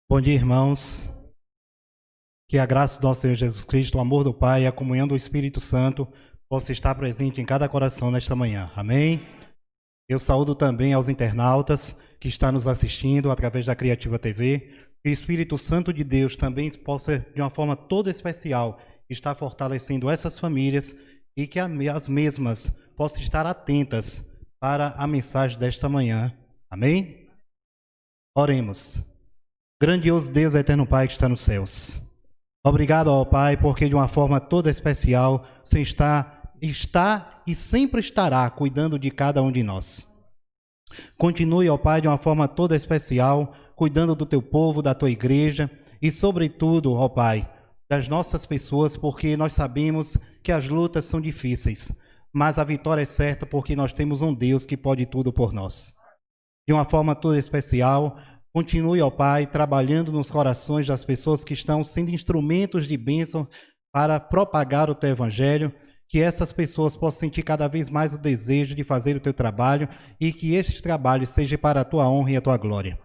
Bom dia, irmãos. Que a graça do nosso Senhor Jesus Cristo, o amor do Pai e a comunhão do Espírito Santo possa estar presente em cada coração nesta manhã. Amém? Eu saúdo também aos internautas que estão nos assistindo através da Criativa TV. Que o Espírito Santo de Deus também possa, de uma forma toda especial, estar fortalecendo essas famílias e que as mesmas possam estar atentas para a mensagem desta manhã. Amém? Oremos. Grandioso Deus, eterno Pai que está nos céus. Obrigado, ó Pai, porque de uma forma toda especial você está e sempre estará cuidando de cada um de nós. Continue, ó Pai, de uma forma toda especial, cuidando do teu povo, da tua igreja e, sobretudo, ó Pai, das nossas pessoas, porque nós sabemos que as lutas são difíceis, mas a vitória é certa porque nós temos um Deus que pode tudo por nós. De uma forma toda especial, continue, ó Pai, trabalhando nos corações das pessoas que estão sendo instrumentos de bênção para propagar o Teu Evangelho, que essas pessoas possam sentir cada vez mais o desejo de fazer o Teu trabalho e que este trabalho seja para a Tua honra e a Tua glória.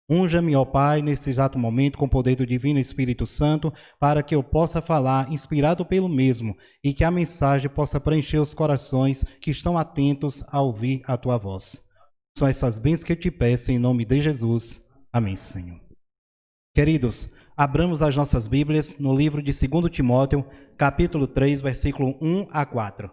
Unja-me, ó Pai, neste exato momento com o poder do Divino Espírito Santo, para que eu possa falar inspirado pelo mesmo e que a mensagem possa preencher os corações que estão atentos a ouvir a Tua voz. São essas bênçãos que eu te peço em nome de Jesus. Amém, Senhor. Queridos, abramos as nossas Bíblias no livro de 2 Timóteo, capítulo 3, versículo 1 a 4.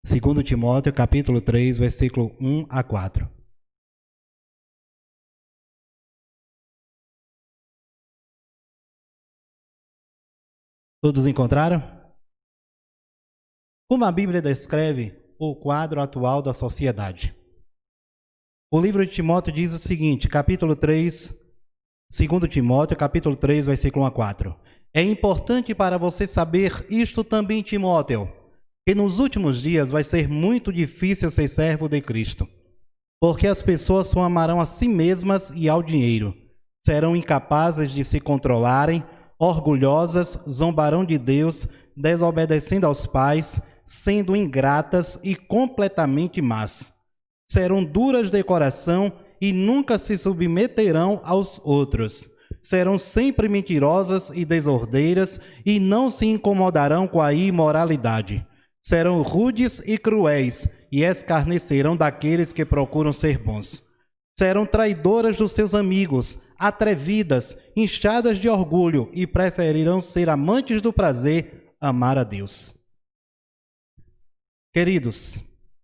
Segundo Timóteo, capítulo 3, versículo 1 a 4. Todos encontraram? Como a Bíblia descreve o quadro atual da sociedade? O livro de Timóteo diz o seguinte, capítulo 3, 2 Timóteo, capítulo 3, versículo 1 a 4. É importante para você saber isto também, Timóteo, que nos últimos dias vai ser muito difícil ser servo de Cristo, porque as pessoas só amarão a si mesmas e ao dinheiro, serão incapazes de se controlarem, orgulhosas, zombarão de Deus, desobedecendo aos pais, sendo ingratas e completamente más. Serão duras de coração e nunca se submeterão aos outros. Serão sempre mentirosas e desordeiras e não se incomodarão com a imoralidade. Serão rudes e cruéis e escarnecerão daqueles que procuram ser bons. Serão traidoras dos seus amigos, atrevidas, inchadas de orgulho e preferirão ser amantes do prazer, amar a Deus. Queridos,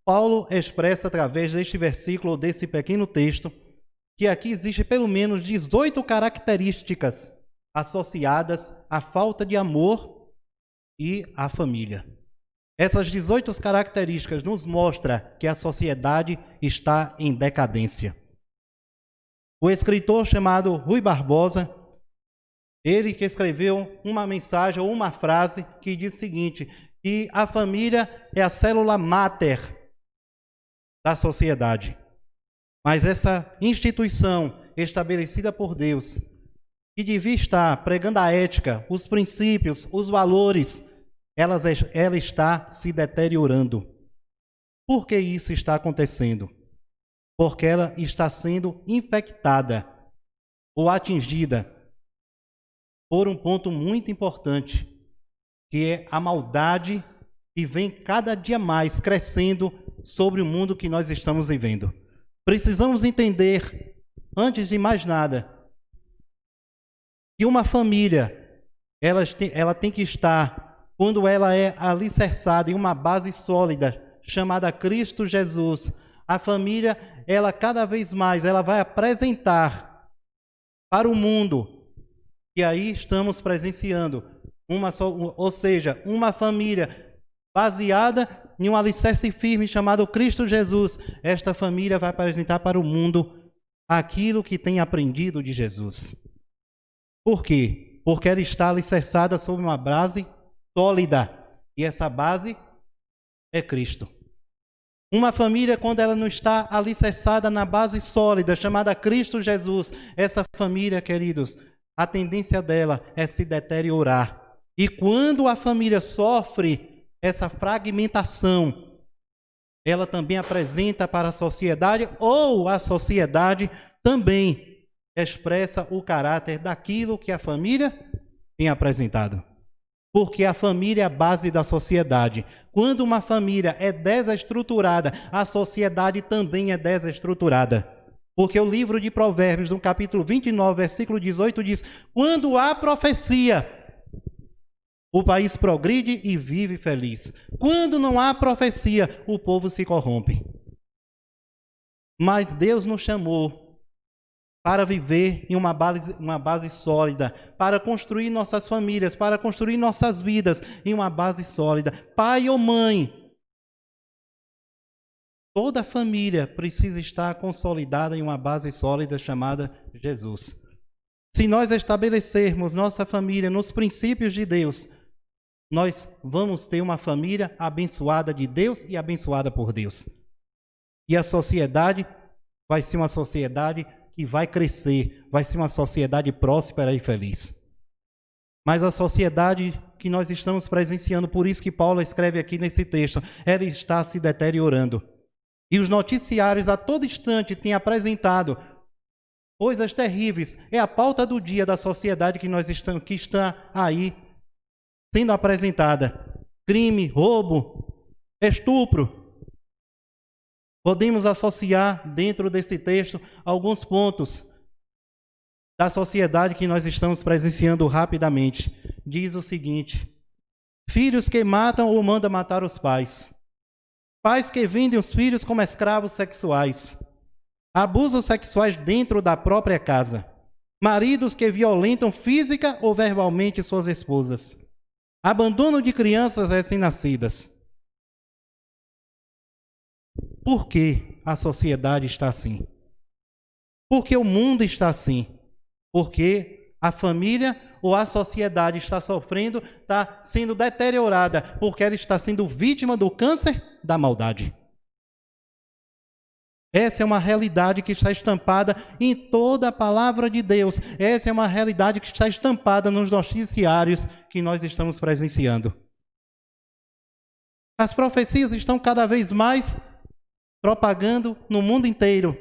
Paulo expressa através deste versículo, desse pequeno texto, que aqui existe pelo menos 18 características associadas à falta de amor e à família. Essas 18 características nos mostram que a sociedade está em decadência. O escritor chamado Rui Barbosa, ele que escreveu uma mensagem ou uma frase que diz o seguinte, que a família é a célula máter da sociedade. Mas essa instituição estabelecida por Deus, que devia estar pregando a ética, os princípios, os valores, ela está se deteriorando. Por que isso está acontecendo? Porque ela está sendo infectada ou atingida por um ponto muito importante, que é a maldade que vem cada dia mais crescendo sobre o mundo que nós estamos vivendo. Precisamos entender, antes de mais nada, que uma família, ela tem que estar, quando ela é alicerçada em uma base sólida, chamada Cristo Jesus, a família, ela cada vez mais, ela vai apresentar para o mundo, e aí estamos presenciando, ou seja, uma família baseada em um alicerce firme chamado Cristo Jesus. Esta família vai apresentar para o mundo aquilo que tem aprendido de Jesus. Por quê? Porque ela está alicerçada sobre uma base sólida, e essa base é Cristo. Uma família, quando ela não está alicerçada na base sólida, chamada Cristo Jesus, essa família, queridos, a tendência dela é se deteriorar. E quando a família sofre essa fragmentação, ela também apresenta para a sociedade, ou a sociedade também expressa o caráter daquilo que a família tem apresentado. Porque a família é a base da sociedade. Quando uma família é desestruturada, a sociedade também é desestruturada. Porque o livro de Provérbios, no capítulo 29, versículo 18, diz: quando há profecia, o país progride e vive feliz. Quando não há profecia, o povo se corrompe. Mas Deus nos chamou para viver em uma base sólida, para construir nossas famílias, para construir nossas vidas em uma base sólida. Pai ou mãe, toda família precisa estar consolidada em uma base sólida chamada Jesus. Se nós estabelecermos nossa família nos princípios de Deus, nós vamos ter uma família abençoada de Deus e abençoada por Deus. E a sociedade vai ser uma sociedade que vai crescer, vai ser uma sociedade próspera e feliz. Mas a sociedade que nós estamos presenciando, por isso que Paulo escreve aqui nesse texto, ela está se deteriorando. E os noticiários a todo instante têm apresentado coisas terríveis. É a pauta do dia da sociedade que está aí sendo apresentada. Crime, roubo, estupro. Podemos associar dentro desse texto alguns pontos da sociedade que nós estamos presenciando rapidamente. Diz o seguinte: filhos que matam ou mandam matar os pais. Pais que vendem os filhos como escravos sexuais. Abusos sexuais dentro da própria casa. Maridos que violentam física ou verbalmente suas esposas. Abandono de crianças recém-nascidas. Por que a sociedade está assim? Por que o mundo está assim? Porque a família ou a sociedade está sofrendo, está sendo deteriorada, porque ela está sendo vítima do câncer da maldade. Essa é uma realidade que está estampada em toda a palavra de Deus. Essa é uma realidade que está estampada nos noticiários que nós estamos presenciando. As profecias estão cada vez mais propagando no mundo inteiro.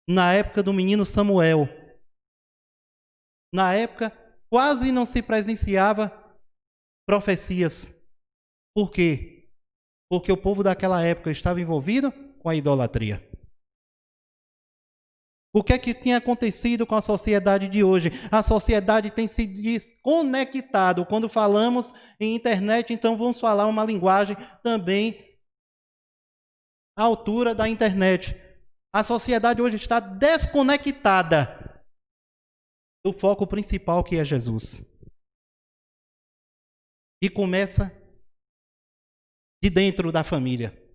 Na época do menino Samuel, na época quase não se presenciava profecias. Por quê? Porque o povo daquela época estava envolvido com a idolatria. O que é que tem acontecido com a sociedade de hoje? A sociedade tem se desconectado. Quando falamos em internet, então vamos falar uma linguagem também à altura da internet. A sociedade hoje está desconectada do foco principal, que é Jesus. E começa de dentro da família.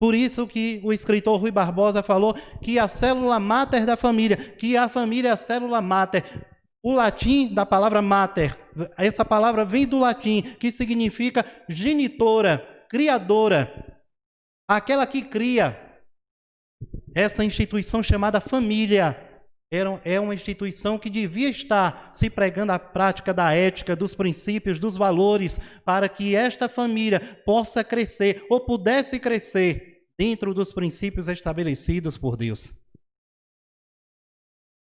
Por isso que o escritor Rui Barbosa falou que a célula máter da família, que a família é a célula máter. O latim da palavra mater, essa palavra vem do latim, que significa genitora, criadora, aquela que cria. Essa instituição chamada família é uma instituição que devia estar se pregando a prática da ética, dos princípios, dos valores, para que esta família possa crescer, ou pudesse crescer, dentro dos princípios estabelecidos por Deus.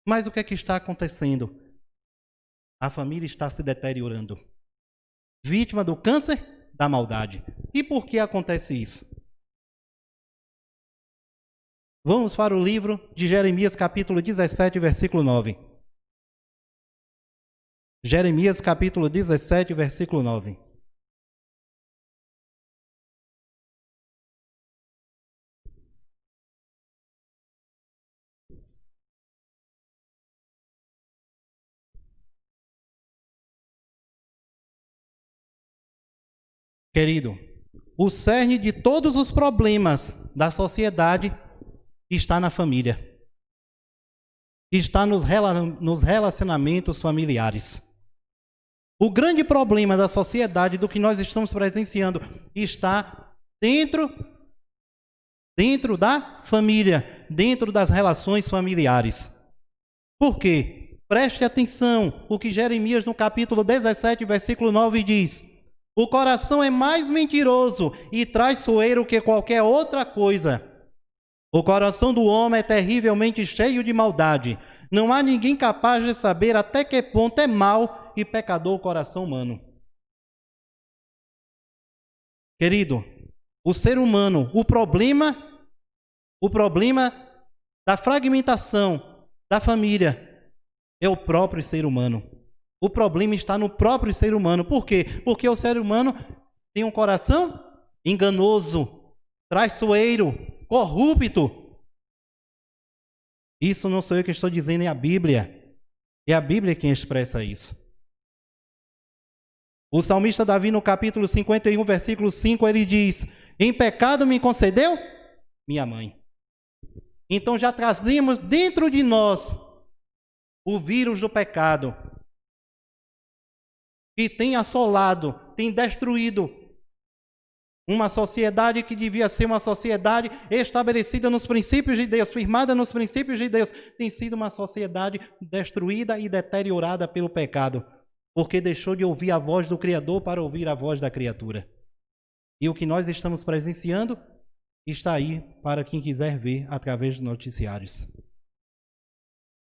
Mas o que é que está acontecendo? A família está se deteriorando. Vítima do câncer da maldade. E por que acontece isso? Vamos para o livro de Jeremias, capítulo 17, versículo 9. Jeremias, capítulo 17, versículo 9. Querido, o cerne de todos os problemas da sociedade está na família. Está nos relacionamentos familiares. O grande problema da sociedade, do que nós estamos presenciando, está dentro da família, dentro das relações familiares. Por quê? Preste atenção o que Jeremias, no capítulo 17, versículo 9, diz: O coração é mais mentiroso e traiçoeiro que qualquer outra coisa. O coração do homem é terrivelmente cheio de maldade. Não há ninguém capaz de saber até que ponto é mau e pecador o coração humano. Querido, o ser humano, o problema da fragmentação da família é o próprio ser humano. O problema está no próprio ser humano. Por quê? Porque o ser humano tem um coração enganoso, traiçoeiro, corrupto. Isso não sou eu que estou dizendo, é a Bíblia. É a Bíblia quem expressa isso. O salmista Davi, no capítulo 51, versículo 5, ele diz: em pecado me concedeu minha mãe. Então já trazemos dentro de nós o vírus do pecado, que tem assolado, tem destruído uma sociedade que devia ser uma sociedade estabelecida nos princípios de Deus, firmada nos princípios de Deus, tem sido uma sociedade destruída e deteriorada pelo pecado, porque deixou de ouvir a voz do Criador para ouvir a voz da criatura. E o que nós estamos presenciando está aí para quem quiser ver através dos noticiários.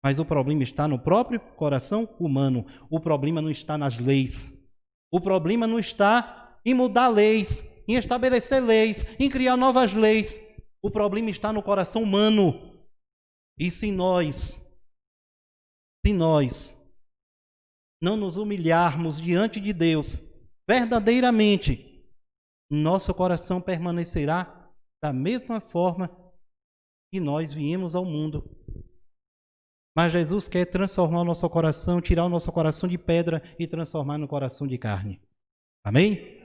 Mas o problema está no próprio coração humano. O problema não está nas leis. O problema não está em mudar leis, em estabelecer leis, em criar novas leis. O problema está no coração humano. E se nós não nos humilharmos diante de Deus verdadeiramente, nosso coração permanecerá da mesma forma que nós viemos ao mundo. Mas Jesus quer transformar o nosso coração, tirar o nosso coração de pedra e transformar no coração de carne. Amém?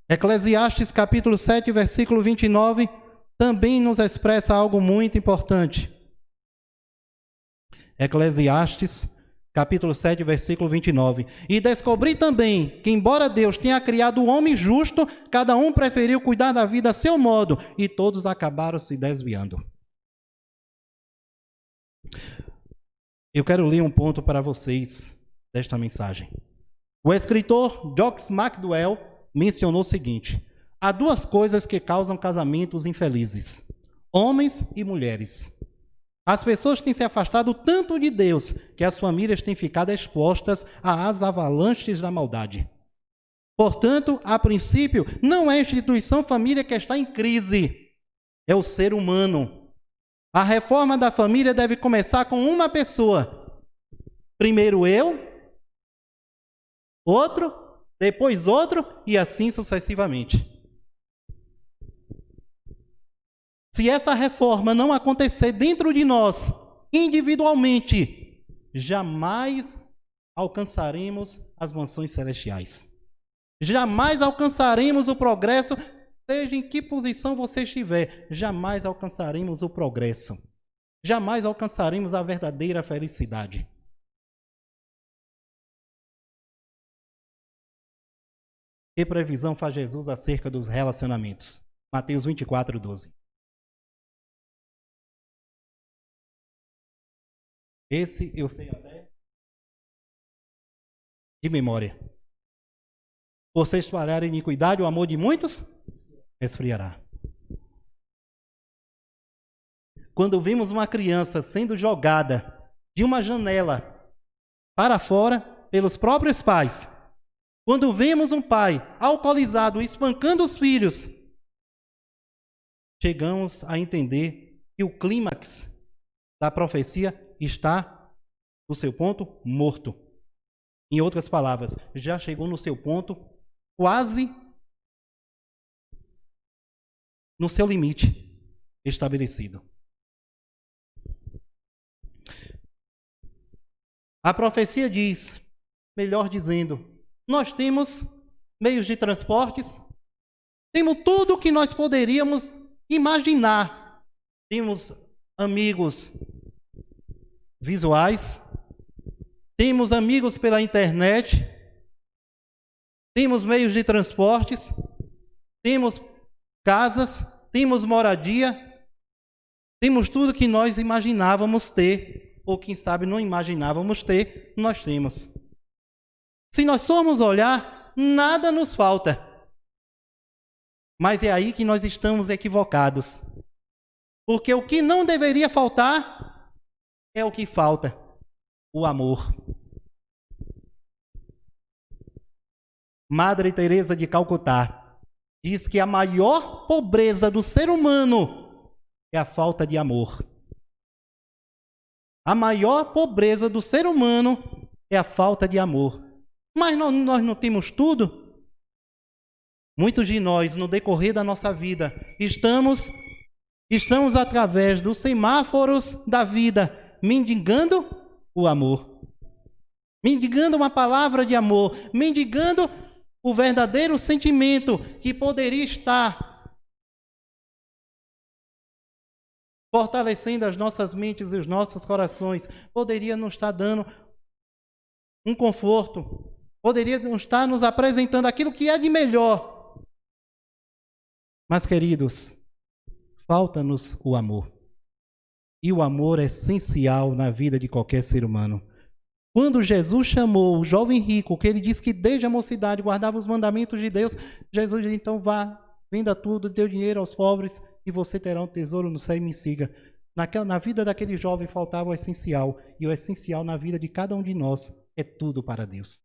Eclesiastes capítulo 7, versículo 29, também nos expressa algo muito importante. Eclesiastes capítulo 7, versículo 29. E descobri também que, embora Deus tenha criado o homem justo, cada um preferiu cuidar da vida a seu modo, e todos acabaram se desviando. Eu quero ler um ponto para vocês desta mensagem. O escritor Jox McDowell mencionou o seguinte: há duas coisas que causam casamentos infelizes: homens e mulheres. As pessoas têm se afastado tanto de Deus que as famílias têm ficado expostas às avalanches da maldade. Portanto, a princípio, não é a instituição família que está em crise, é o ser humano. A reforma da família deve começar com uma pessoa. Primeiro eu, outro, depois outro e assim sucessivamente. Se essa reforma não acontecer dentro de nós, individualmente, jamais alcançaremos as mansões celestiais. Jamais alcançaremos o progresso, seja em que posição você estiver, jamais alcançaremos o progresso. Jamais alcançaremos a verdadeira felicidade. Que previsão faz Jesus acerca dos relacionamentos? Mateus 24, 12. Esse eu sei até de memória. Por se espalhar a iniquidade, o amor de muitos esfriará. Quando vimos uma criança sendo jogada de uma janela para fora pelos próprios pais, quando vemos um pai alcoolizado espancando os filhos, chegamos a entender que o clímax da profecia está no seu ponto morto. Em outras palavras, já chegou no seu ponto quase no seu limite estabelecido. A profecia diz, melhor dizendo, nós temos meios de transportes, temos tudo o que nós poderíamos imaginar. Temos amigos visuais, temos amigos pela internet, temos meios de transportes, temos casas, temos moradia, temos tudo que nós imaginávamos ter, ou quem sabe não imaginávamos ter, nós temos. Se nós formos olhar, nada nos falta. Mas é aí que nós estamos equivocados. Porque o que não deveria faltar é o que falta: o amor. Madre Teresa de Calcutá diz que a maior pobreza do ser humano é a falta de amor. A maior pobreza do ser humano é a falta de amor. Mas nós não temos tudo? Muitos de nós, no decorrer da nossa vida, estamos através dos semáforos da vida, mendigando o amor. Mendigando uma palavra de amor, mendigando o verdadeiro sentimento que poderia estar fortalecendo as nossas mentes e os nossos corações, poderia nos estar dando um conforto, poderia estar nos apresentando aquilo que é de melhor. Mas, queridos, falta-nos o amor. E o amor é essencial na vida de qualquer ser humano. Quando Jesus chamou o jovem rico, que ele disse que desde a mocidade guardava os mandamentos de Deus, Jesus disse: então vá, venda tudo, dê o dinheiro aos pobres e você terá um tesouro no céu e me siga. Na vida daquele jovem faltava o essencial, e o essencial na vida de cada um de nós é tudo para Deus.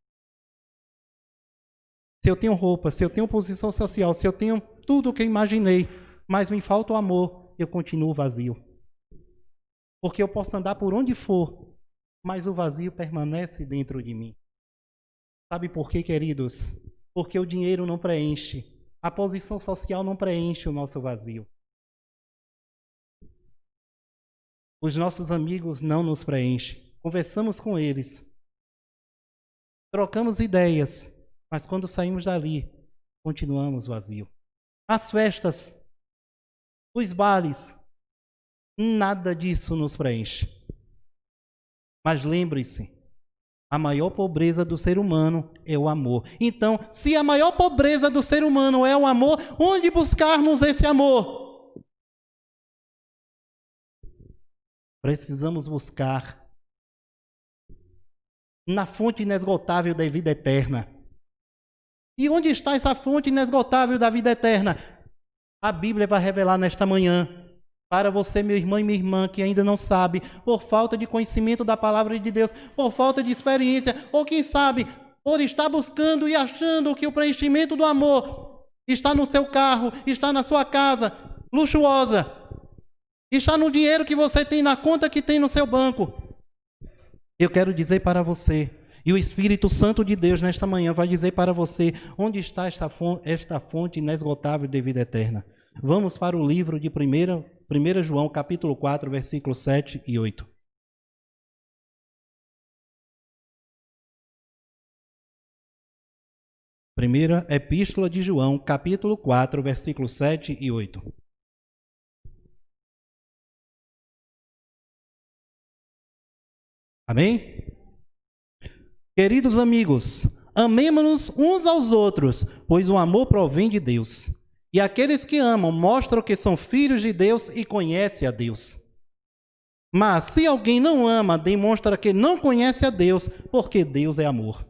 Se eu tenho roupa, se eu tenho posição social, se eu tenho tudo o que eu imaginei, mas me falta o amor, eu continuo vazio. Porque eu posso andar por onde for, mas o vazio permanece dentro de mim. Sabe por quê, queridos? Porque o dinheiro não preenche. A posição social não preenche o nosso vazio. Os nossos amigos não nos preenchem. Conversamos com eles. Trocamos ideias. Mas quando saímos dali, continuamos vazio. As festas, os bailes, nada disso nos preenche. Mas lembre-se, a maior pobreza do ser humano é o amor. Então, se a maior pobreza do ser humano é o amor, onde buscarmos esse amor? Precisamos buscar na fonte inesgotável da vida eterna. E onde está essa fonte inesgotável da vida eterna? A Bíblia vai revelar nesta manhã. Para você, meu irmão e minha irmã, que ainda não sabe, por falta de conhecimento da palavra de Deus, por falta de experiência, ou quem sabe, por estar buscando e achando que o preenchimento do amor está no seu carro, está na sua casa, luxuosa, está no dinheiro que você tem, na conta que tem no seu banco. Eu quero dizer para você, e o Espírito Santo de Deus nesta manhã vai dizer para você, onde está esta fonte inesgotável de vida eterna. Vamos para o livro de 1 João, capítulo 4, versículos 7 e 8. Primeira Epístola de João, capítulo 4, versículos 7 e 8. Amém? Queridos amigos, amemo-nos uns aos outros, pois o amor provém de Deus. E aqueles que amam mostram que são filhos de Deus e conhecem a Deus. Mas se alguém não ama, demonstra que não conhece a Deus, porque Deus é amor.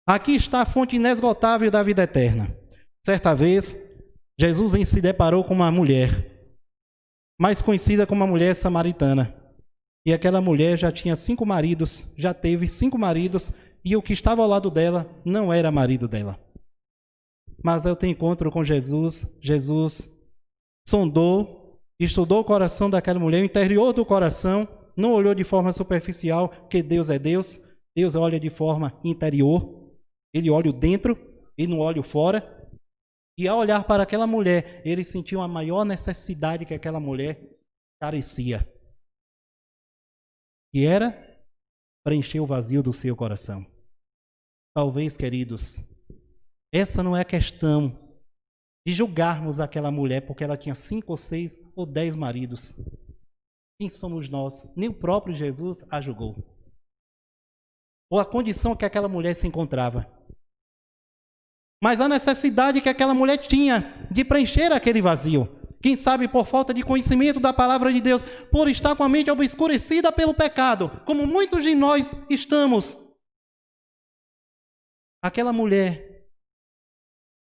Aqui está a fonte inesgotável da vida eterna. Certa vez, Jesus se deparou com uma mulher, mais conhecida como a mulher samaritana. E aquela mulher já tinha 5 maridos, já teve 5 maridos, e o que estava ao lado dela não era marido dela. Mas eu tenho encontro com Jesus. Jesus sondou, estudou o coração daquela mulher, o interior do coração, não olhou de forma superficial, porque Deus é Deus. Deus olha de forma interior, ele olha o dentro e não olha o fora. E ao olhar para aquela mulher, ele sentiu a maior necessidade que aquela mulher carecia. E era preencher o vazio do seu coração. Talvez, queridos, essa não é a questão de julgarmos aquela mulher porque ela tinha 5 ou 6 ou 10 maridos. Quem somos nós? Nem o próprio Jesus a julgou. Ou a condição que aquela mulher se encontrava. Mas a necessidade que aquela mulher tinha de preencher aquele vazio. Quem sabe por falta de conhecimento da palavra de Deus, por estar com a mente obscurecida pelo pecado, como muitos de nós estamos. Aquela mulher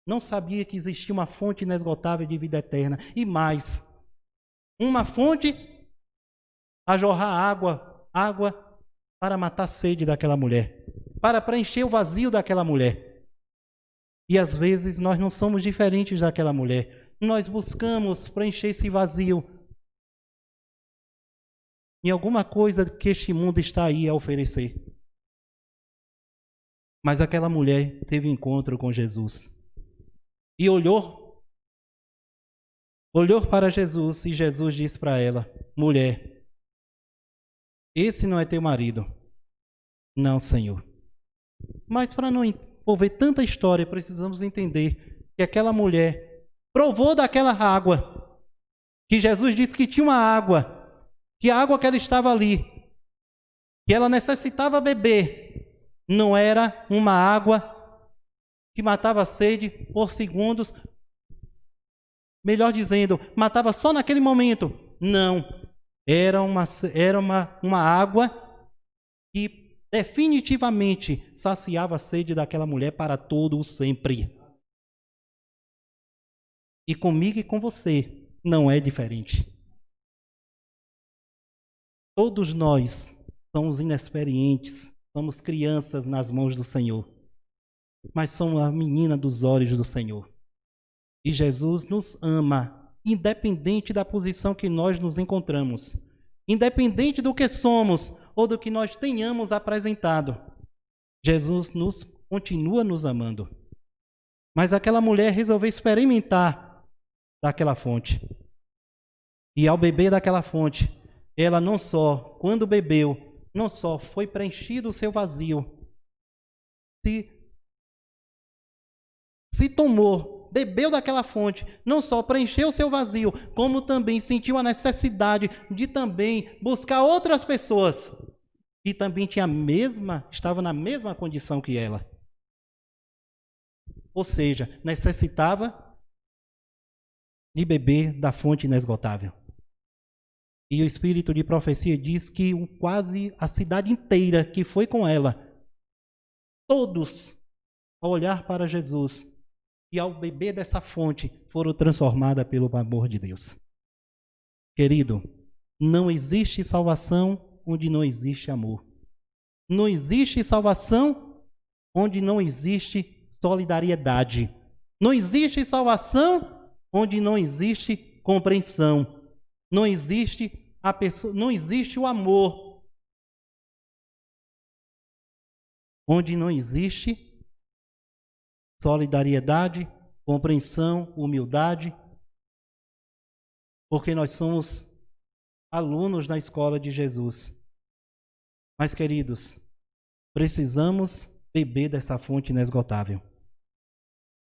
não sabia que existia uma fonte inesgotável de vida eterna. E mais, uma fonte a jorrar água para matar a sede daquela mulher, para preencher o vazio daquela mulher. E às vezes nós não somos diferentes daquela mulher. Nós buscamos preencher esse vazio em alguma coisa que este mundo está aí a oferecer. Mas aquela mulher teve encontro com Jesus. E olhou para Jesus e Jesus disse para ela: mulher, esse não é teu marido. Não, Senhor. Mas para não envolver tanta história, precisamos entender que aquela mulher provou daquela água, que Jesus disse que tinha uma água, que a água que ela estava ali, que ela necessitava beber, não era uma água que matava a sede por segundos, melhor dizendo, matava só naquele momento. Não, era uma água que definitivamente saciava a sede daquela mulher para todo o sempre. E comigo e com você não é diferente. Todos nós somos inexperientes, somos crianças nas mãos do Senhor, mas somos a menina dos olhos do Senhor. E Jesus nos ama, independente da posição que nós nos encontramos, independente do que somos ou do que nós tenhamos apresentado. Jesus continua nos amando. Mas aquela mulher resolveu experimentar daquela fonte. E ao beber daquela fonte, ela não só, quando bebeu, não só foi preenchido o seu vazio, se tomou, bebeu daquela fonte, não só preencheu o seu vazio, como também sentiu a necessidade de também buscar outras pessoas que também estavam na mesma condição que ela. Ou seja, necessitava de beber da fonte inesgotável. E o espírito de profecia diz que quase a cidade inteira que foi com ela, todos, ao olhar para Jesus e ao beber dessa fonte, foram transformados pelo amor de Deus. Querido, não existe salvação onde não existe amor. Não existe salvação onde não existe solidariedade. Não existe salvação onde não existe compreensão. Não existe não existe o amor. Onde não existe solidariedade, compreensão, humildade, porque nós somos alunos na escola de Jesus. Mas, queridos, precisamos beber dessa fonte inesgotável.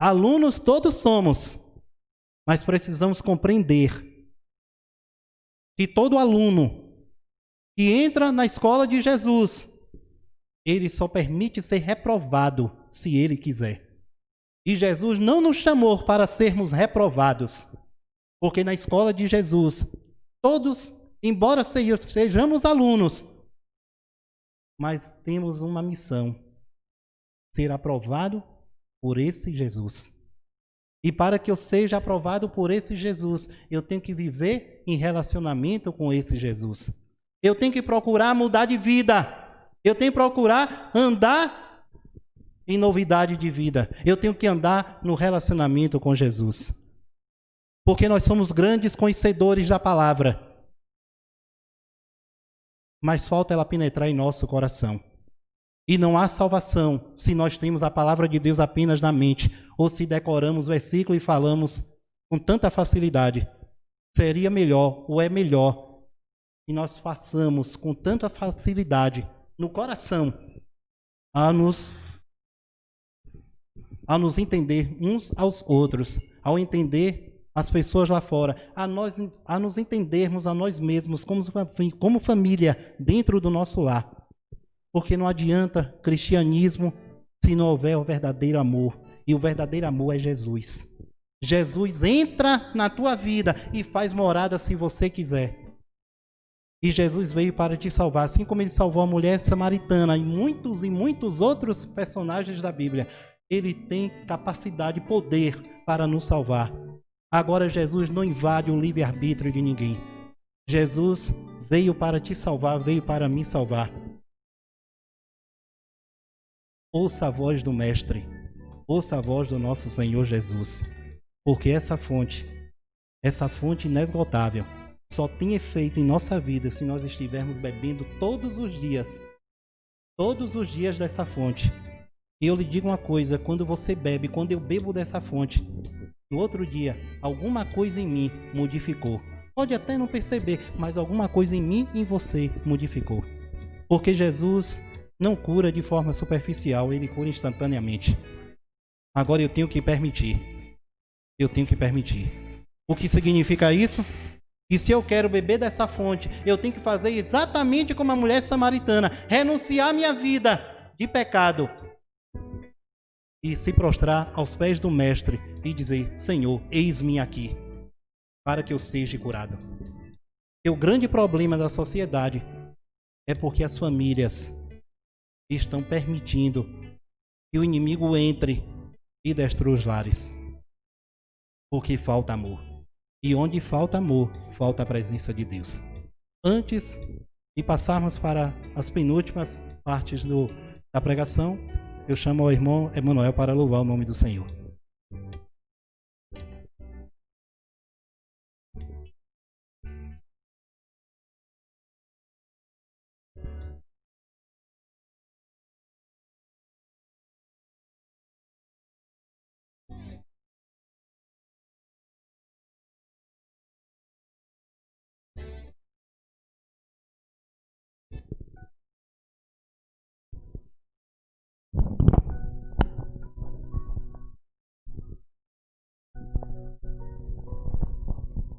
Alunos todos somos, mas precisamos compreender que todo aluno que entra na escola de Jesus, ele só permite ser reprovado se ele quiser. E Jesus não nos chamou para sermos reprovados, porque na escola de Jesus, todos, embora sejamos alunos, mas temos uma missão: ser aprovado por esse Jesus. E para que eu seja aprovado por esse Jesus, eu tenho que viver em relacionamento com esse Jesus. Eu tenho que procurar mudar de vida. Eu tenho que procurar andar em novidade de vida. Eu tenho que andar no relacionamento com Jesus. Porque nós somos grandes conhecedores da palavra. Mas falta ela penetrar em nosso coração. E não há salvação se nós temos a palavra de Deus apenas na mente, ou se decoramos o versículo e falamos com tanta facilidade. Seria melhor, ou é melhor, que nós façamos com tanta facilidade no coração, a nos entender uns aos outros, ao entender as pessoas lá fora, a nos entendermos a nós mesmos como família dentro do nosso lar. Porque não adianta cristianismo se não houver o verdadeiro amor. E o verdadeiro amor é Jesus. Jesus entra na tua vida e faz morada se você quiser. E Jesus veio para te salvar, assim como ele salvou a mulher samaritana e muitos outros personagens da Bíblia. Ele tem capacidade, poder para nos salvar. Agora Jesus não invade o livre-arbítrio de ninguém. Jesus veio para te salvar, veio para me salvar. Ouça a voz do Mestre, ouça a voz do nosso Senhor Jesus, porque essa fonte inesgotável, só tem efeito em nossa vida se nós estivermos bebendo todos os dias dessa fonte. E eu lhe digo uma coisa, quando você bebe, quando eu bebo dessa fonte, no outro dia, alguma coisa em mim modificou. Pode até não perceber, mas alguma coisa em mim e em você modificou. Porque Jesus não cura de forma superficial, ele cura instantaneamente. Agora eu tenho que permitir. O que significa isso? E se eu quero beber dessa fonte, eu tenho que fazer exatamente como a mulher samaritana, renunciar minha vida de pecado e se prostrar aos pés do Mestre e dizer: Senhor, eis-me aqui, para que eu seja curado. E o grande problema da sociedade é porque as famílias estão permitindo que o inimigo entre e destrua os lares, porque falta amor. E onde falta amor, falta a presença de Deus. Antes de passarmos para as penúltimas partes da pregação, eu chamo o irmão Emanuel para louvar o nome do Senhor.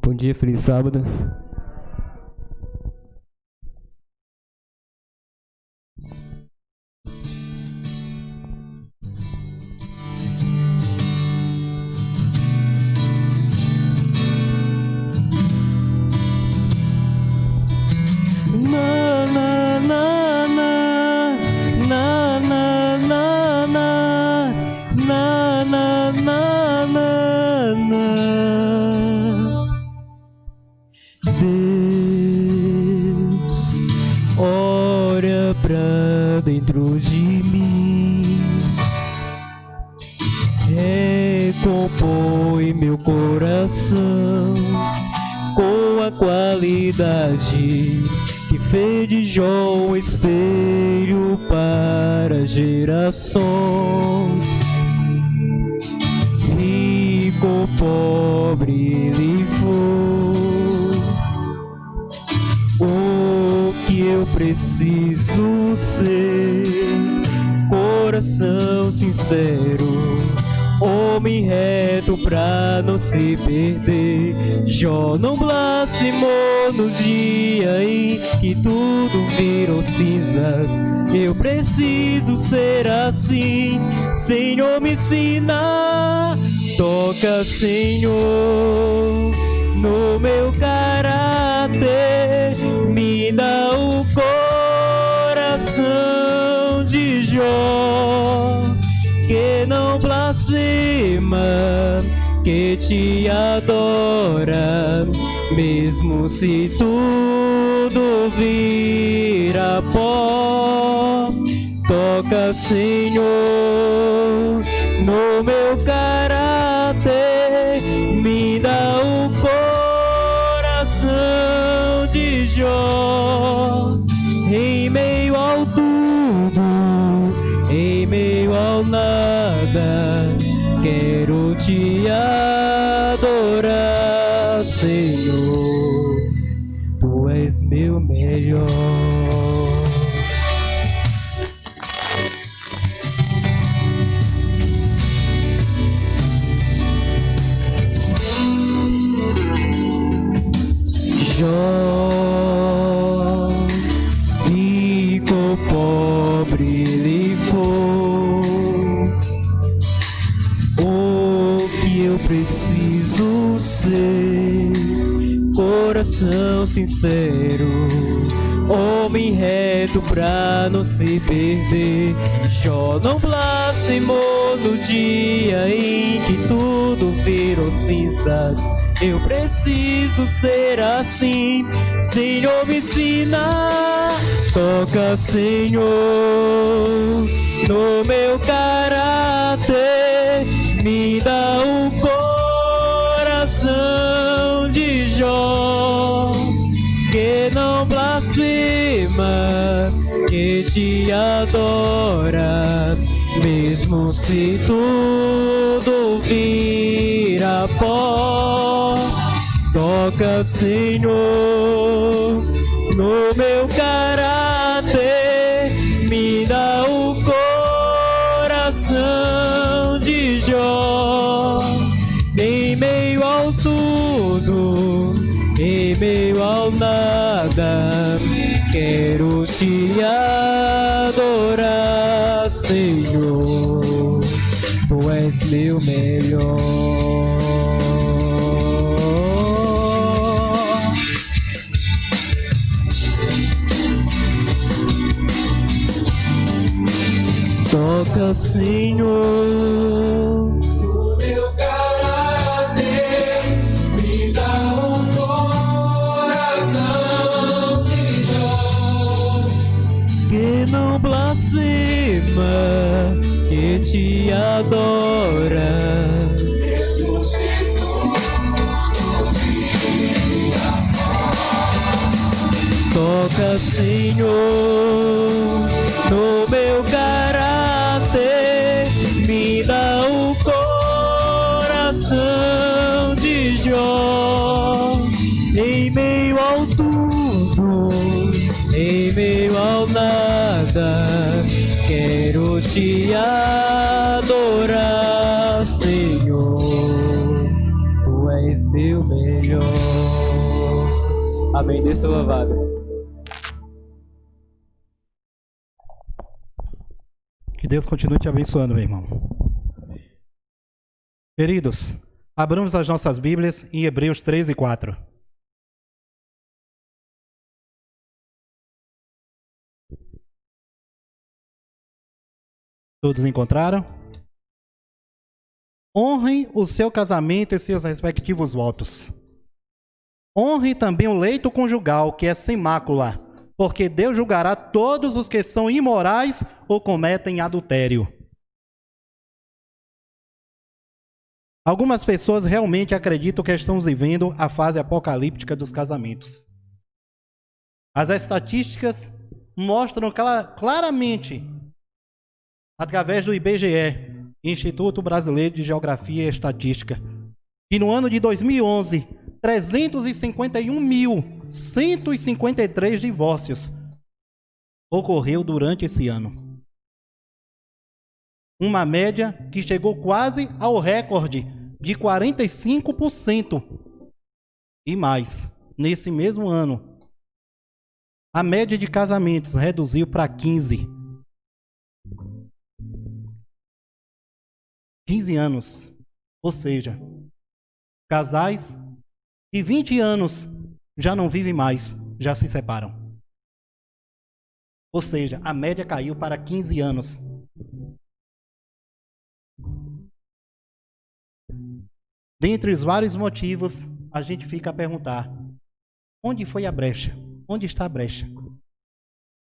Bom dia, feliz sábado. Deus, olha pra dentro de mim, recompõe meu coração com a qualidade que fez de Jó um espelho para gerações. Rico, pobre ele foi, o que eu preciso ser, coração sincero, homem reto pra não se perder. Jó não blasfemou no dia em que tudo virou cinzas. Eu preciso ser assim, Senhor, me ensina. Toca, Senhor, no meu caráter, me dá o coração de Jó, que não blasfema, que te adora, mesmo se tudo vira pó. Toca, Senhor, no meu caráter, me dá o coração de Jó, em meio ao tudo, em meio ao nada, quero te adorar, Senhor, tu és meu melhor. Jó, rico, pobre ele foi, o que eu preciso ser, coração sincero, homem reto pra não se perder. Jó não blasfemou no dia em que tudo virou cinzas. Eu preciso ser assim, Senhor, me ensina. Toca, Senhor, no meu caráter, me dá o coração de Jó, que não blasfema, que te adora, mesmo se tudo vira pó. Toca, Senhor, no meu caráter, me dá o coração de Jó. Em meio ao tudo, em meio ao nada, quero te adorar, Senhor, tu és meu melhor. Toca, Senhor, no meu caráter, me dá um coração de Jó, que não blasfema, que te adora, mesmo se tudo vira pó. toca, Senhor, no meu caráter, me dá o coração de Jó. Em meio ao tudo, em meio ao nada, quero te adorar, Senhor, tu és meu melhor. Amém. Deus louvado. Que Deus continue te abençoando, meu irmão. Queridos, abramos as nossas Bíblias em Hebreus 13, 4. Todos encontraram? Honrem o seu casamento e seus respectivos votos. Honre também o leito conjugal, que é sem mácula, porque Deus julgará todos os que são imorais ou cometem adultério. Algumas pessoas realmente acreditam que estamos vivendo a fase apocalíptica dos casamentos. As estatísticas mostram claramente, através do IBGE, Instituto Brasileiro de Geografia e Estatística, que no ano de 2011, 351.153 divórcios ocorreu durante esse ano. Uma média que chegou quase ao recorde de 45% e mais. Nesse mesmo ano, a média de casamentos reduziu para 15. 15 anos. Ou seja, casais de 20 anos já não vivem mais, já se separam. Ou seja, a média caiu para 15 anos. Dentre os vários motivos, a gente fica a perguntar: onde foi a brecha? Onde está a brecha?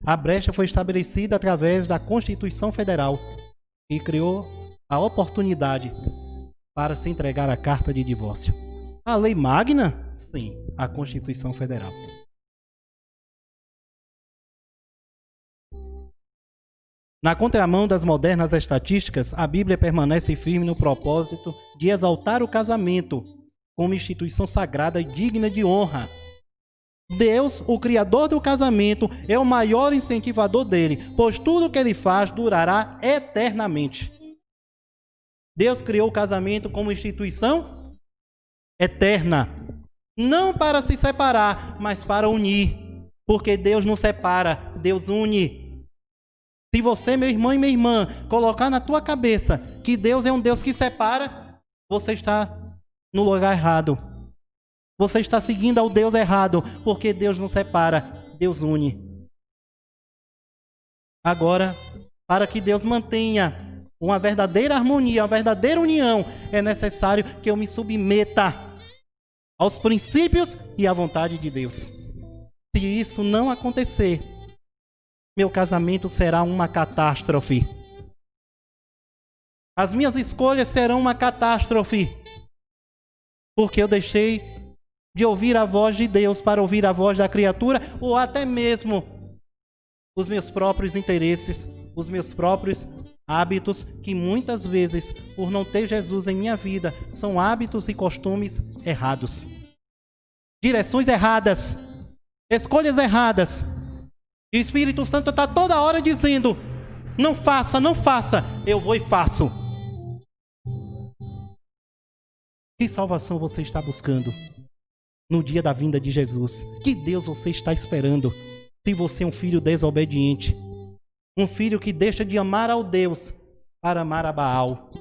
A brecha foi estabelecida através da Constituição Federal e criou a oportunidade para se entregar a carta de divórcio. A lei magna? Sim, a Constituição Federal. Na contramão das modernas estatísticas, a Bíblia permanece firme no propósito de exaltar o casamento como instituição sagrada e digna de honra. Deus, o Criador do casamento, é o maior incentivador dele, pois tudo que ele faz durará eternamente. Deus criou o casamento como instituição eterna, não para se separar, mas para unir, porque Deus não separa, Deus une. Se você, meu irmão e minha irmã, colocar na tua cabeça que Deus é um Deus que separa, você está no lugar errado. Você está seguindo ao Deus errado, porque Deus não separa, Deus une. Agora, para que Deus mantenha uma verdadeira harmonia, uma verdadeira união, é necessário que eu me submeta aos princípios e à vontade de Deus. Se isso não acontecer, meu casamento será uma catástrofe. As minhas escolhas serão uma catástrofe, porque eu deixei de ouvir a voz de Deus para ouvir a voz da criatura, ou até mesmo os meus próprios interesses, os meus próprios hábitos, que muitas vezes, por não ter Jesus em minha vida, são hábitos e costumes errados. Direções erradas, escolhas erradas. E o Espírito Santo está toda hora dizendo: não faça, não faça. Eu vou e faço. Que salvação você está buscando no dia da vinda de Jesus? Que Deus você está esperando? Se você é um filho desobediente, um filho que deixa de amar ao Deus para amar a Baal.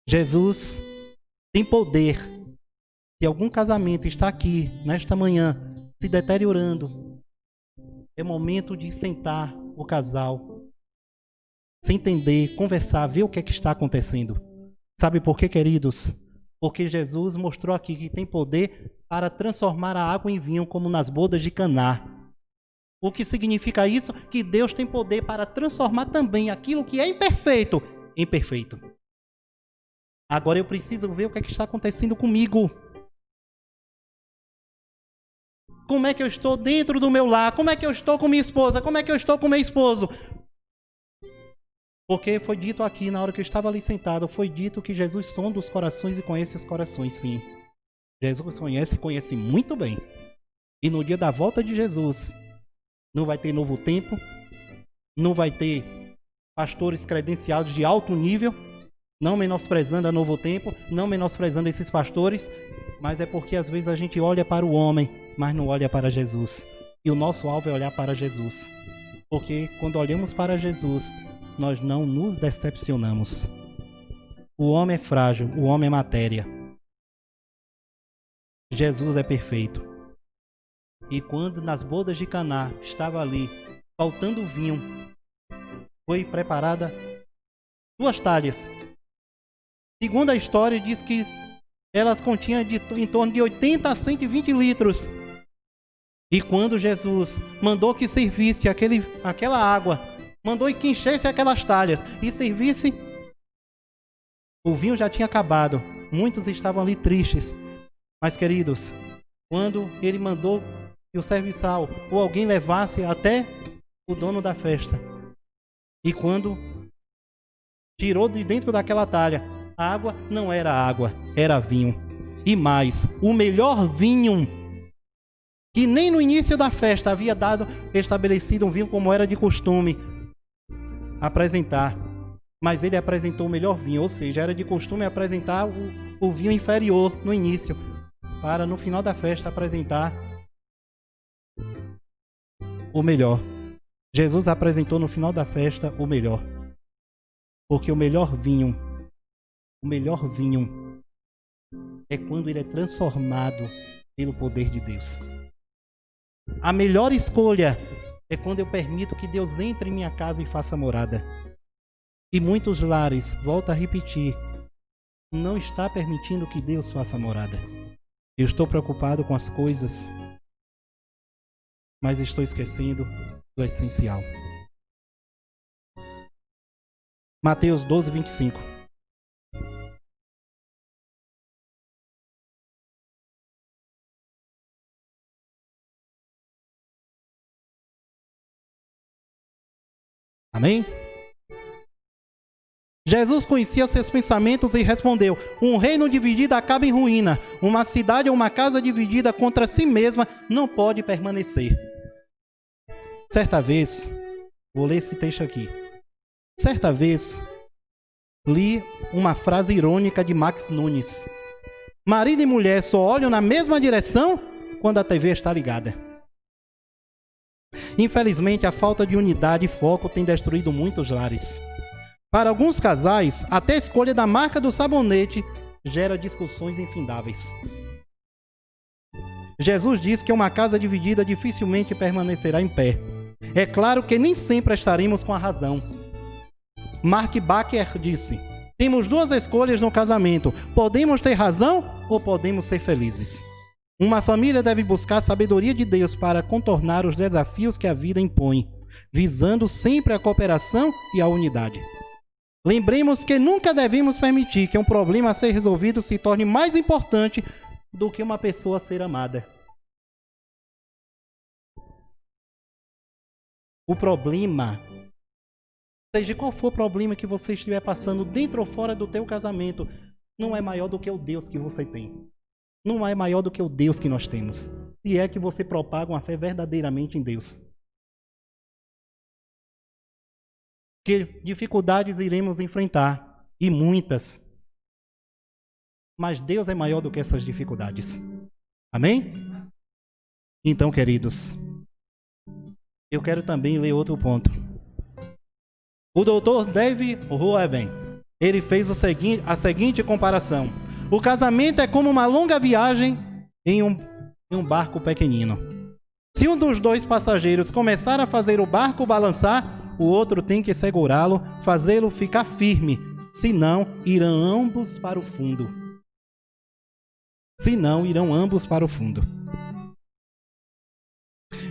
Jesus tem poder. Se algum casamento está aqui, nesta manhã, se deteriorando, é momento de sentar o casal, se entender, conversar, ver o que é que está acontecendo. Sabe por quê, queridos? Porque Jesus mostrou aqui que tem poder para transformar a água em vinho, como nas bodas de Caná. O que significa isso? Que Deus tem poder para transformar também aquilo que é imperfeito em perfeito. Agora eu preciso ver o que é que está acontecendo comigo. Como é que eu estou dentro do meu lar? Como é que eu estou com minha esposa? Como é que eu estou com meu esposo? Porque foi dito aqui, na hora que eu estava ali sentado, foi dito que Jesus sonda os corações e conhece os corações, sim. Jesus conhece muito bem. E no dia da volta de Jesus, não vai ter novo tempo, não vai ter pastores credenciados de alto nível, não menosprezando a Novo Tempo, não menosprezando esses pastores, mas é porque às vezes a gente olha para o homem, mas não olha para Jesus. E o nosso alvo é olhar para Jesus. Porque quando olhamos para Jesus, nós não nos decepcionamos. O homem é frágil, o homem é matéria. Jesus é perfeito. E quando nas bodas de Caná estava ali, faltando vinho, foi preparada 2 talhas. Segundo a história, diz que elas continham em torno de 80 a 120 litros. E quando Jesus mandou que servisse aquela água, mandou que enchesse aquelas talhas e servisse, o vinho já tinha acabado. Muitos estavam ali tristes. Mas, queridos, quando ele mandou que o serviçal ou alguém levasse até o dono da festa, e quando tirou de dentro daquela talha, a água não era água, era vinho. E mais, o melhor vinho, que nem no início da festa havia estabelecido um vinho como era de costume apresentar, mas ele apresentou o melhor vinho, ou seja, era de costume apresentar o vinho inferior no início, para no final da festa apresentar o melhor. Jesus apresentou no final da festa o melhor, porque o melhor vinho é quando ele é transformado pelo poder de Deus. A melhor escolha é quando eu permito que Deus entre em minha casa e faça morada. E muitos lares, volto a repetir, não está permitindo que Deus faça morada. Eu estou preocupado com as coisas, mas estou esquecendo do essencial. Mateus 12, 25. Amém? Jesus conhecia seus pensamentos e respondeu: um reino dividido acaba em ruína. Uma cidade ou uma casa dividida contra si mesma não pode permanecer. Certa vez, vou ler esse texto aqui. Certa vez, li uma frase irônica de Max Nunes: marido e mulher só olham na mesma direção quando a TV está ligada. Infelizmente, a falta de unidade e foco tem destruído muitos lares. Para alguns casais, até a escolha da marca do sabonete gera discussões infindáveis. Jesus diz que uma casa dividida dificilmente permanecerá em pé. É claro que nem sempre estaremos com a razão. Mark Baker disse: temos duas escolhas no casamento. Podemos ter razão ou podemos ser felizes. Uma família deve buscar a sabedoria de Deus para contornar os desafios que a vida impõe, visando sempre a cooperação e a unidade. Lembremos que nunca devemos permitir que um problema a ser resolvido se torne mais importante do que uma pessoa a ser amada. O problema, seja qual for o problema que você estiver passando dentro ou fora do teu casamento, não é maior do que o Deus que você tem. Não é maior do que o Deus que nós temos. Se é que você propaga uma fé verdadeiramente em Deus. Que dificuldades iremos enfrentar, e muitas. Mas Deus é maior do que essas dificuldades. Amém? Então, queridos, eu quero também ler outro ponto. O Dr. David Roeben, ele fez a seguinte comparação. O casamento é como uma longa viagem em um barco pequenino. Se um dos dois passageiros começar a fazer o barco balançar, o outro tem que segurá-lo, fazê-lo ficar firme, senão irão ambos para o fundo.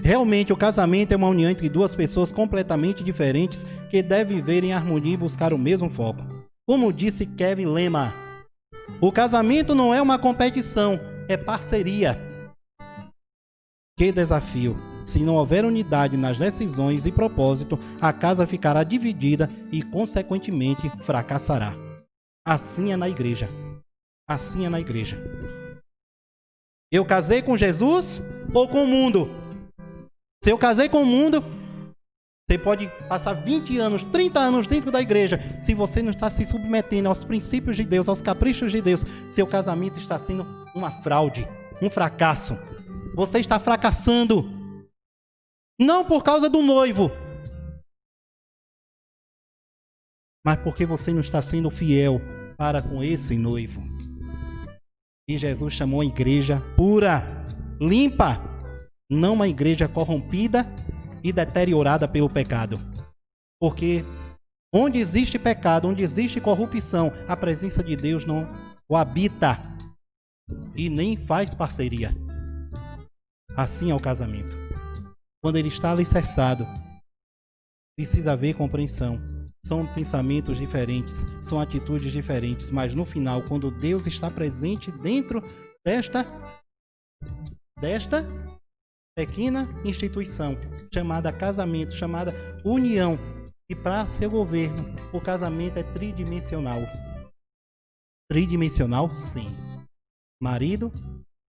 Realmente, o casamento é uma união entre duas pessoas completamente diferentes que devem viver em harmonia e buscar o mesmo foco. Como disse Kevin Lema, o casamento não é uma competição, é parceria. Que desafio! Se não houver unidade nas decisões e propósito, a casa ficará dividida e, consequentemente, fracassará. Assim é na igreja. Assim é na igreja. Eu casei com Jesus ou com o mundo? Se eu casei com o mundo, você pode passar 20 anos, 30 anos dentro da igreja. Se você não está se submetendo aos princípios de Deus, aos caprichos de Deus, seu casamento está sendo uma fraude, um fracasso. Você está fracassando. Não por causa do noivo, mas porque você não está sendo fiel para com esse noivo. E Jesus chamou a igreja pura, limpa, não uma igreja corrompida e deteriorada pelo pecado. Porque onde existe pecado, onde existe corrupção, a presença de Deus não o habita e nem faz parceria. Assim é o casamento. Quando ele está alicerçado, precisa haver compreensão. São pensamentos diferentes, são atitudes diferentes, mas no final, quando Deus está presente dentro desta pequena instituição, chamada casamento, chamada união, e para seu governo, o casamento é tridimensional. Tridimensional, sim. Marido,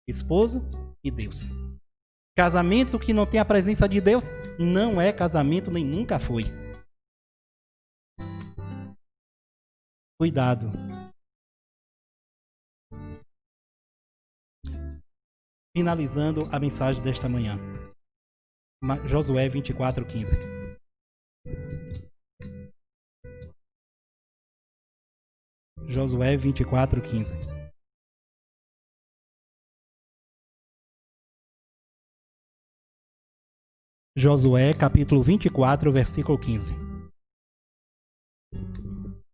esposo e Deus. Casamento que não tem a presença de Deus não é casamento, nem nunca foi. Cuidado. Finalizando a mensagem desta manhã. Josué 24:15. Josué 24:15. Josué, capítulo 24, versículo 15.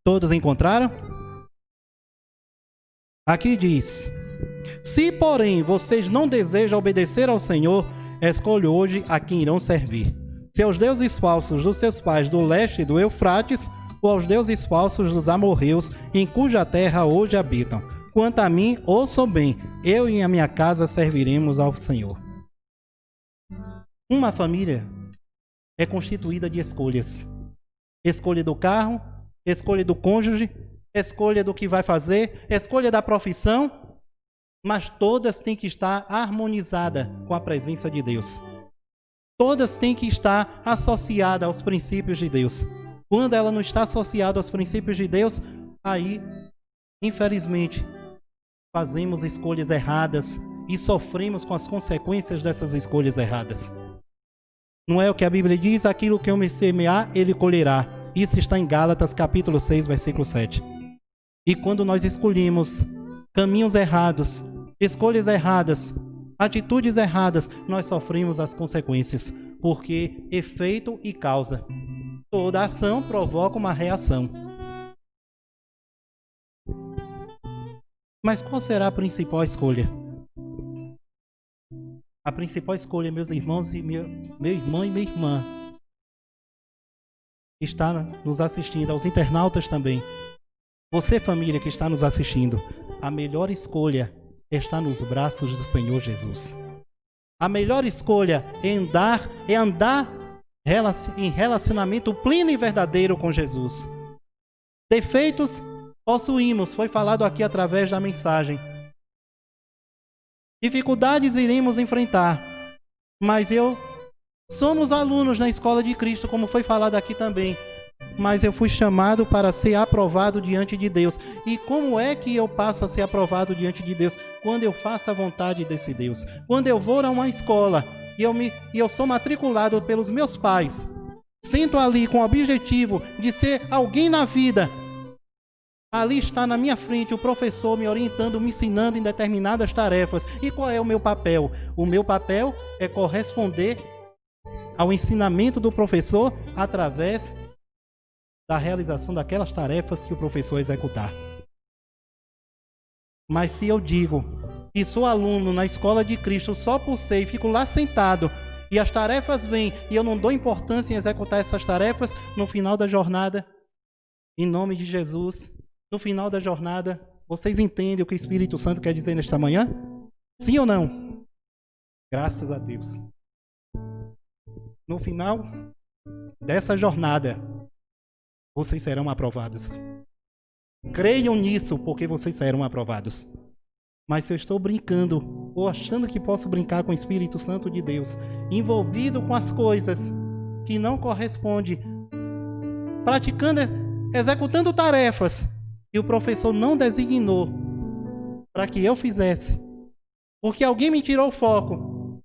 Todos encontraram? Aqui diz: se, porém, vocês não desejam obedecer ao Senhor, escolhe hoje a quem irão servir. Se aos deuses falsos dos seus pais do leste do Eufrates, ou aos deuses falsos dos amorreus, em cuja terra hoje habitam. Quanto a mim, ouçam bem, eu e a minha casa serviremos ao Senhor. Uma família é constituída de escolhas. Escolha do carro, escolha do cônjuge, escolha do que vai fazer, escolha da profissão, mas todas têm que estar harmonizadas com a presença de Deus. Todas têm que estar associadas aos princípios de Deus. Quando ela não está associada aos princípios de Deus, aí, infelizmente, fazemos escolhas erradas e sofremos com as consequências dessas escolhas erradas. Não é o que a Bíblia diz? Aquilo que o homem semear, ele colherá. Isso está em Gálatas, capítulo 6, versículo 7. E quando nós escolhemos caminhos errados, escolhas erradas, atitudes erradas, nós sofremos as consequências, porque efeito e causa. Toda ação provoca uma reação. Mas qual será a principal escolha? A principal escolha, meus irmãos e meu irmão e minha irmã, que está nos assistindo, aos internautas também. Você, família que está nos assistindo, a melhor escolha está nos braços do Senhor Jesus. A melhor escolha é andar em relacionamento pleno e verdadeiro com Jesus. Defeitos possuímos, foi falado aqui através da mensagem. Dificuldades iremos enfrentar, mas somos alunos na escola de Cristo, como foi falado aqui também. Mas eu fui chamado para ser aprovado diante de Deus. E como é que eu passo a ser aprovado diante de Deus? Quando eu faço a vontade desse Deus. Quando eu vou a uma escola e eu sou matriculado pelos meus pais, sinto ali com o objetivo de ser alguém na vida. Ali está na minha frente o professor me orientando, me ensinando em determinadas tarefas. E qual é o meu papel? O meu papel é corresponder ao ensinamento do professor através da realização daquelas tarefas que o professor executar. Mas se eu digo que sou aluno na escola de Cristo só por ser e fico lá sentado e as tarefas vêm e eu não dou importância em executar essas tarefas, no final da jornada, em nome de Jesus, no final da jornada, vocês entendem o que o Espírito Santo quer dizer nesta manhã? Sim ou não? Graças a Deus. No final dessa jornada, vocês serão aprovados. Creiam nisso, porque vocês serão aprovados. Mas se eu estou brincando, ou achando que posso brincar com o Espírito Santo de Deus, envolvido com as coisas que não correspondem, praticando, executando tarefas, e o professor não designou para que eu fizesse, porque alguém me tirou o foco,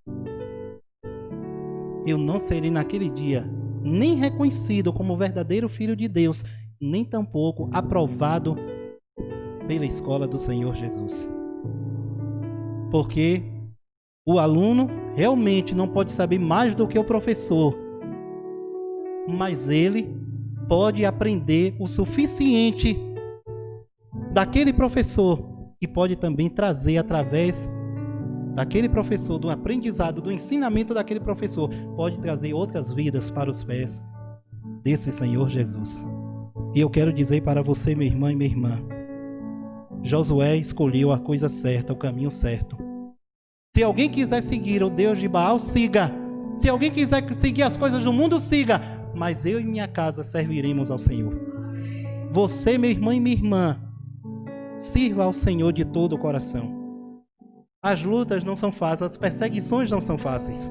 eu não serei naquele dia nem reconhecido como verdadeiro filho de Deus, nem tampouco aprovado pela escola do Senhor Jesus. Porque o aluno realmente não pode saber mais do que o professor, mas ele pode aprender o suficiente daquele professor e pode também trazer através daquele professor, do aprendizado, do ensinamento daquele professor, pode trazer outras vidas para os pés desse Senhor Jesus. E eu quero dizer para você, meu irmão e minha irmã, Josué escolheu a coisa certa, o caminho certo. Se alguém quiser seguir o Deus de Baal, siga. Se alguém quiser seguir as coisas do mundo, siga. Mas eu e minha casa serviremos ao Senhor. Você, meu irmão e minha irmã, sirva ao Senhor de todo o coração. As lutas não são fáceis, as perseguições não são fáceis.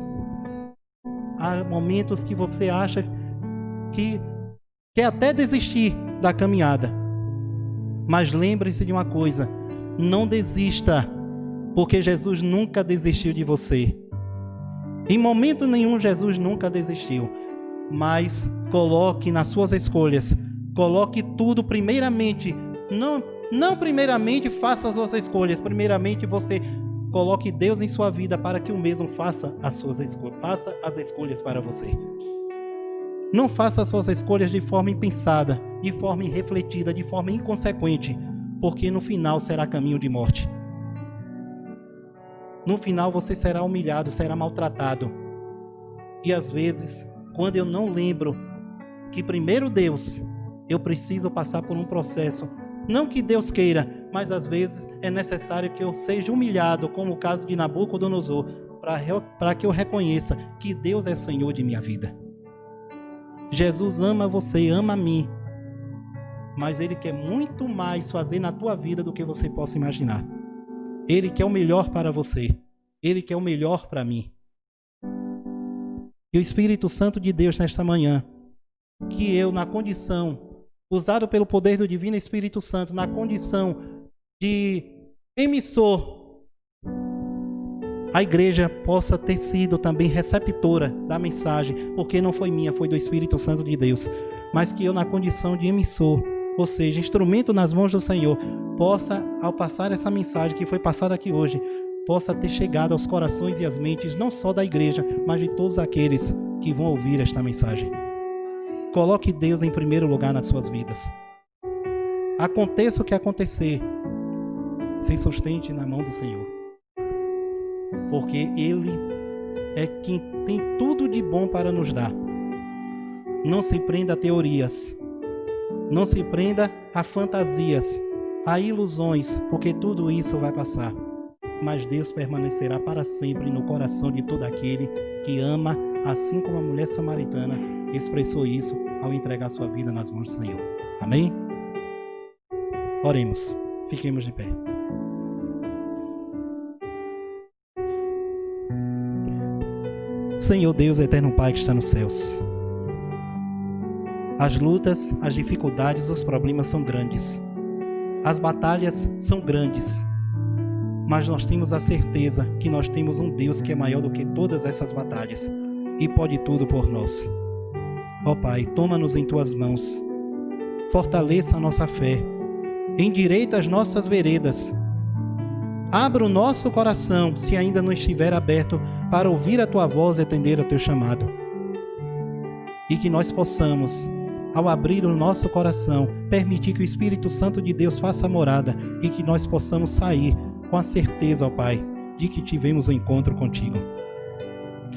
Há momentos que você acha que quer até desistir da caminhada. Mas lembre-se de uma coisa, não desista, porque Jesus nunca desistiu de você. Em momento nenhum Jesus nunca desistiu. Mas coloque nas suas escolhas, coloque tudo primeiramente. Não primeiramente faça as suas escolhas, primeiramente você coloque Deus em sua vida para que o mesmo faça as suas escolhas, faça as escolhas para você. Não faça as suas escolhas de forma impensada, de forma irrefletida, de forma inconsequente, porque no final será caminho de morte. No final você será humilhado, será maltratado. E às vezes, quando eu não lembro que primeiro Deus, eu preciso passar por um processo, não que Deus queira, mas às vezes é necessário que eu seja humilhado, como o caso de Nabucodonosor, para que eu reconheça que Deus é Senhor de minha vida. Jesus ama você, ama a mim, mas Ele quer muito mais fazer na tua vida do que você possa imaginar. Ele quer o melhor para você, Ele quer o melhor para mim. E o Espírito Santo de Deus nesta manhã, que eu na condição, usado pelo poder do Divino Espírito Santo, na condição de emissor, a igreja possa ter sido também receptora da mensagem, porque não foi minha, foi do Espírito Santo de Deus, mas que eu na condição de emissor, ou seja, instrumento nas mãos do Senhor, possa, ao passar essa mensagem que foi passada aqui hoje, possa ter chegado aos corações e às mentes, não só da igreja, mas de todos aqueles que vão ouvir esta mensagem. Coloque Deus em primeiro lugar nas suas vidas. Aconteça o que acontecer, se sustente na mão do Senhor. Porque Ele é quem tem tudo de bom para nos dar. Não se prenda a teorias. Não se prenda a fantasias, a ilusões, porque tudo isso vai passar. Mas Deus permanecerá para sempre no coração de todo aquele que ama, assim como a mulher samaritana expressou isso ao entregar sua vida nas mãos do Senhor. Amém? Oremos. Fiquemos de pé. Senhor Deus, eterno Pai que está nos céus. As lutas, as dificuldades, os problemas são grandes. As batalhas são grandes. Mas nós temos a certeza que nós temos um Deus que é maior do que todas essas batalhas e pode tudo por nós. Ó Pai, toma-nos em Tuas mãos. Fortaleça a nossa fé. Endireita as nossas veredas. Abra o nosso coração, se ainda não estiver aberto, para ouvir a Tua voz e atender ao Teu chamado. E que nós possamos, ao abrir o nosso coração, permitir que o Espírito Santo de Deus faça morada e que nós possamos sair com a certeza, ó Pai, de que tivemos um encontro contigo.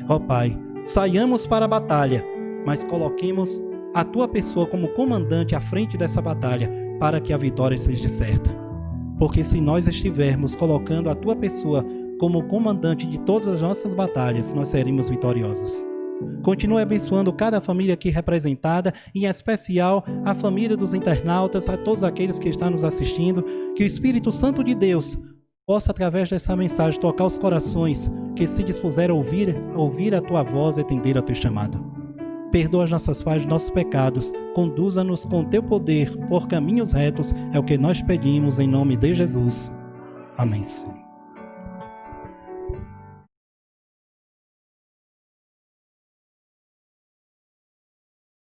Ó Pai, saiamos para a batalha, mas coloquemos a Tua pessoa como comandante à frente dessa batalha, para que a vitória seja certa. Porque se nós estivermos colocando a Tua pessoa como comandante de todas as nossas batalhas, nós seremos vitoriosos. Continue abençoando cada família aqui representada, em especial a família dos internautas, a todos aqueles que estão nos assistindo, que o Espírito Santo de Deus possa, através dessa mensagem, tocar os corações que se dispuseram a ouvir a Tua voz e atender ao Teu chamado. Perdoa as nossas falhas, nossos pecados, conduza-nos com Teu poder por caminhos retos, é o que nós pedimos em nome de Jesus. Amém, Senhor.